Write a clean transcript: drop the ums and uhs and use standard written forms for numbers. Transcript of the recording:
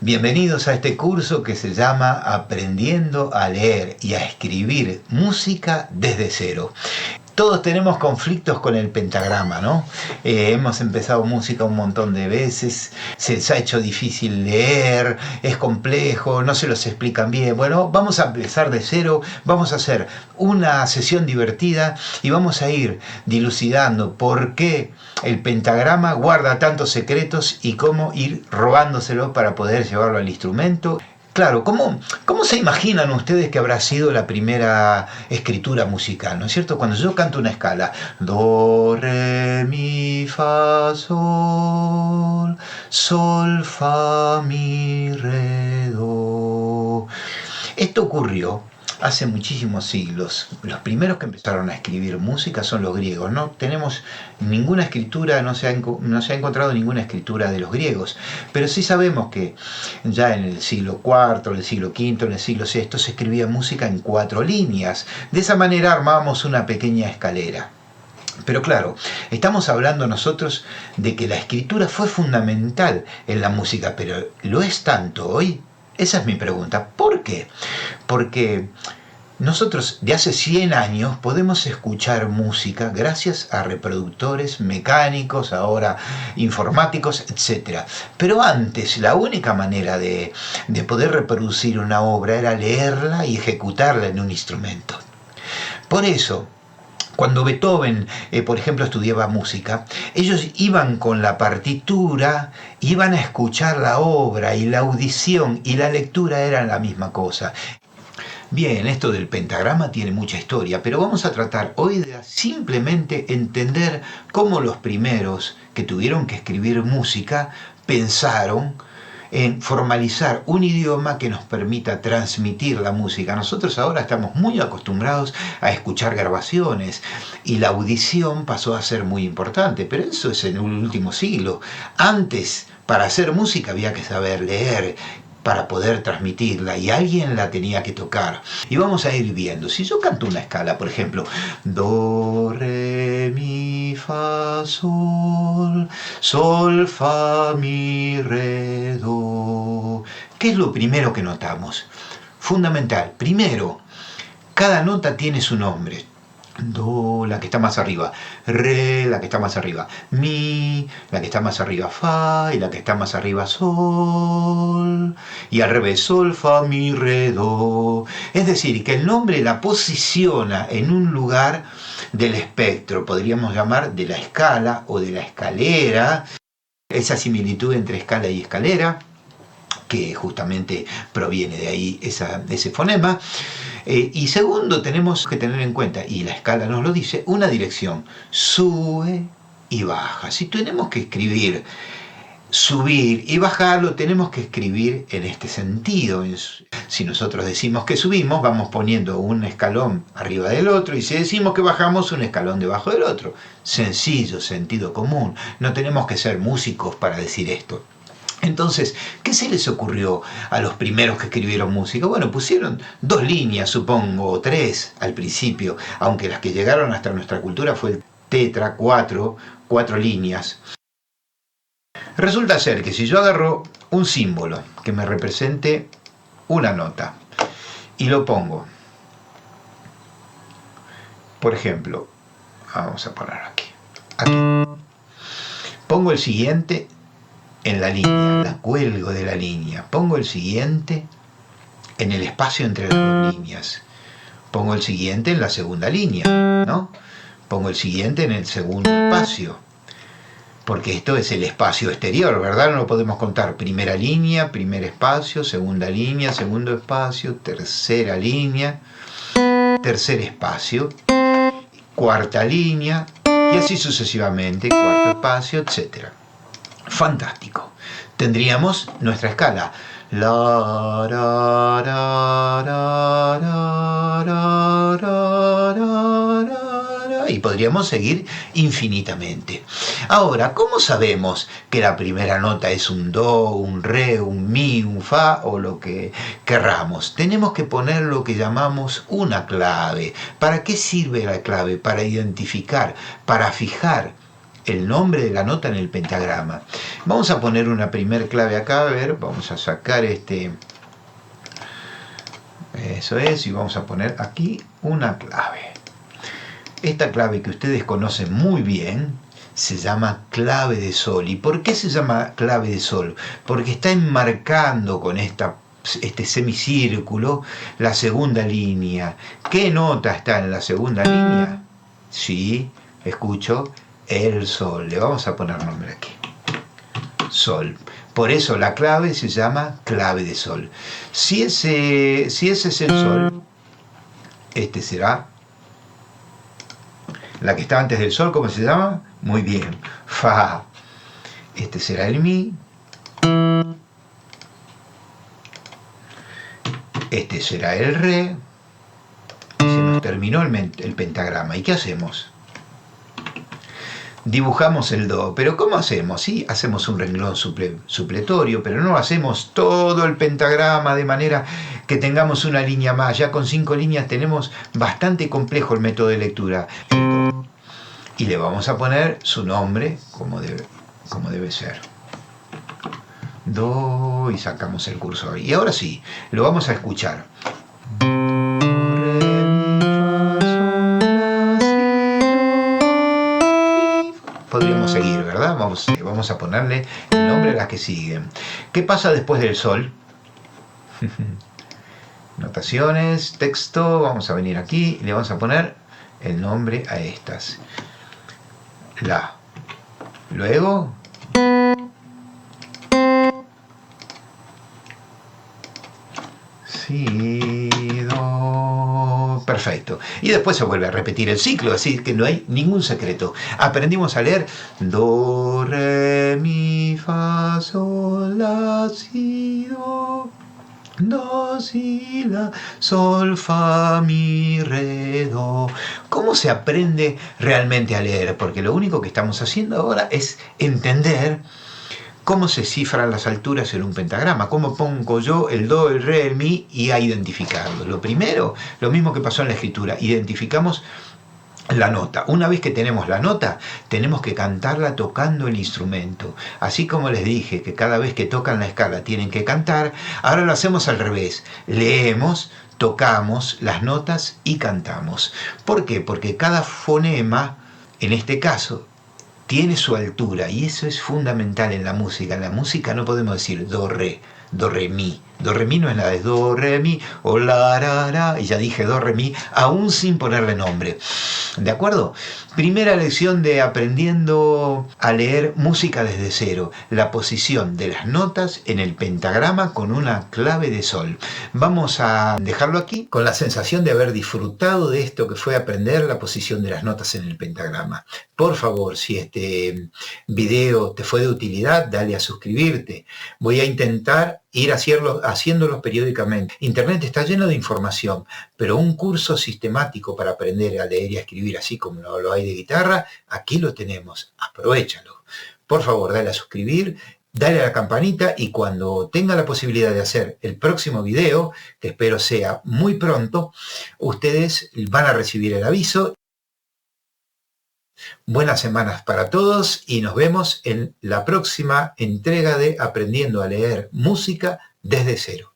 Bienvenidos a este curso que se llama Aprendiendo a leer y a escribir música desde cero. Todos tenemos conflictos con el pentagrama, ¿no? Hemos empezado música un montón de veces, se les ha hecho difícil leer, es complejo, no se los explican bien. Bueno, vamos a empezar de cero, vamos a hacer una sesión divertida y vamos a ir dilucidando por qué el pentagrama guarda tantos secretos y cómo ir robándoselo para poder llevarlo al instrumento. Claro, ¿cómo se imaginan ustedes que habrá sido la primera escritura musical? ¿No es cierto? Cuando yo canto una escala, do, re, mi, fa, sol, sol, fa, mi, re, do. Esto ocurrió hace muchísimos siglos. Los primeros que empezaron a escribir música son los griegos. No tenemos ninguna escritura, no se ha encontrado ninguna escritura de los griegos, pero sí sabemos que ya en el siglo IV, en el siglo V, en el siglo VI se escribía música en 4 líneas. De esa manera armábamos una pequeña escalera. Pero claro, estamos hablando nosotros de que la escritura fue fundamental en la música, pero ¿lo es tanto hoy? Esa es mi pregunta. ¿Por qué? Porque nosotros de hace 100 años podemos escuchar música gracias a reproductores mecánicos, ahora informáticos, etc. Pero antes la única manera de poder reproducir una obra era leerla y ejecutarla en un instrumento. Por eso, cuando Beethoven, por ejemplo, estudiaba música, ellos iban con la partitura, iban a escuchar la obra y la audición y la lectura eran la misma cosa. Bien, esto del pentagrama tiene mucha historia, pero vamos a tratar hoy de simplemente entender cómo los primeros que tuvieron que escribir música pensaron en formalizar un idioma que nos permita transmitir la música. Nosotros ahora estamos muy acostumbrados a escuchar grabaciones y la audición pasó a ser muy importante, pero eso es en el último siglo. Antes, para hacer música había que saber leer para poder transmitirla y alguien la tenía que tocar. Y vamos a ir viendo. Si yo canto una escala, por ejemplo, do, re, mi, fa, sol, sol, fa, mi, re, do. ¿Qué es lo primero que notamos? Fundamental. Primero, cada nota tiene su nombre. Do, la que está más arriba, re, la que está más arriba, mi, la que está más arriba, fa, y la que está más arriba, sol, y al revés, sol, fa, mi, re, do. Es decir, que el nombre la posiciona en un lugar del espectro, podríamos llamar de la escala o de la escalera, esa similitud entre escala y escalera, que justamente proviene de ahí ese fonema. Y segundo, tenemos que tener en cuenta, y la escala nos lo dice, una dirección, sube y baja. Si tenemos que escribir subir y bajar, lo tenemos que escribir en este sentido. Si nosotros decimos que subimos, vamos poniendo un escalón arriba del otro, y si decimos que bajamos, un escalón debajo del otro. Sencillo, sentido común. No tenemos que ser músicos para decir esto. Entonces, ¿qué se les ocurrió a los primeros que escribieron música? Bueno, pusieron 2 líneas, supongo, o 3 al principio, aunque las que llegaron hasta nuestra cultura fue el tetra, 4 líneas. Resulta ser que si yo agarro un símbolo que me represente una nota y lo pongo, por ejemplo, vamos a poner aquí, pongo el siguiente en la línea, la cuelgo de la línea, pongo el siguiente en el espacio entre las 2 líneas, pongo el siguiente en la segunda línea, ¿no? Pongo el siguiente en el segundo espacio, porque esto es el espacio exterior, ¿verdad? No lo podemos contar. Primera línea, primer espacio, segunda línea, segundo espacio, tercera línea, tercer espacio, cuarta línea, y así sucesivamente, cuarto espacio, etc. Fantástico. Tendríamos nuestra escala. La, ra, ra, ra, ra, ra, ra, ra, y podríamos seguir infinitamente. Ahora, ¿cómo sabemos que la primera nota es un do, un re, un mi, un fa o lo que querramos? Tenemos que poner lo que llamamos una clave. ¿Para qué sirve la clave? Para identificar, para fijar el nombre de la nota en el pentagrama. Vamos a poner una primer clave acá, a ver, vamos a sacar eso es, y vamos a poner aquí una clave. Esta clave que ustedes conocen muy bien se llama clave de sol. ¿Y por qué se llama clave de sol? Porque está enmarcando con este semicírculo la segunda línea. ¿Qué nota está en la segunda línea? Sí, escucho, el sol. Le vamos a poner nombre aquí. Sol. Por eso la clave se llama clave de sol. Si ese es el sol, este será la que está antes del sol. ¿Cómo se llama? Muy bien, fa. Este será el mi. Este será el re. Se nos terminó el pentagrama. ¿Y qué hacemos? Dibujamos el do. ¿Pero cómo hacemos? Sí, hacemos un renglón supletorio, pero no hacemos todo el pentagrama de manera que tengamos una línea más. Ya con 5 líneas tenemos bastante complejo el método de lectura. Y le vamos a poner su nombre como debe ser. Do, y sacamos el cursor. Y ahora sí, lo vamos a escuchar. Podríamos seguir, ¿verdad? Vamos a ponerle el nombre a las que siguen. ¿Qué pasa después del sol? Notaciones, texto, vamos a venir aquí y le vamos a poner el nombre a estas. La. Luego. Si, do. Perfecto. Y después se vuelve a repetir el ciclo, así que no hay ningún secreto. Aprendimos a leer do, re, mi, fa, sol, la, si, do. Do, si, la, sol, fa, mi, re, do. ¿Cómo se aprende realmente a leer? Porque lo único que estamos haciendo ahora es entender cómo se cifran las alturas en un pentagrama, cómo pongo yo el do, el re, el mi y a identificarlo. Lo primero, lo mismo que pasó en la escritura, identificamos la nota. Una vez que tenemos la nota, tenemos que cantarla tocando el instrumento. Así como les dije que cada vez que tocan la escala tienen que cantar, ahora lo hacemos al revés. Leemos, tocamos las notas y cantamos. ¿Por qué? Porque cada fonema, en este caso, tiene su altura y eso es fundamental en la música. En la música no podemos decir do, re mi. Do, re, mi no es nada, es do, re, mi, o la, ra, y ya dije do, re, mi, aún sin ponerle nombre. ¿De acuerdo? Primera lección de aprendiendo a leer música desde cero. La posición de las notas en el pentagrama con una clave de sol. Vamos a dejarlo aquí con la sensación de haber disfrutado de esto que fue aprender la posición de las notas en el pentagrama. Por favor, si este video te fue de utilidad, dale a suscribirte. Voy a intentar ir haciéndolos periódicamente. Internet está lleno de información, pero un curso sistemático para aprender a leer y a escribir, así como lo hay de guitarra, aquí lo tenemos. Aprovéchalo. Por favor, dale a suscribir, dale a la campanita y cuando tenga la posibilidad de hacer el próximo video, que espero sea muy pronto, ustedes van a recibir el aviso. Buenas semanas para todos y nos vemos en la próxima entrega de Aprendiendo a leer música desde cero.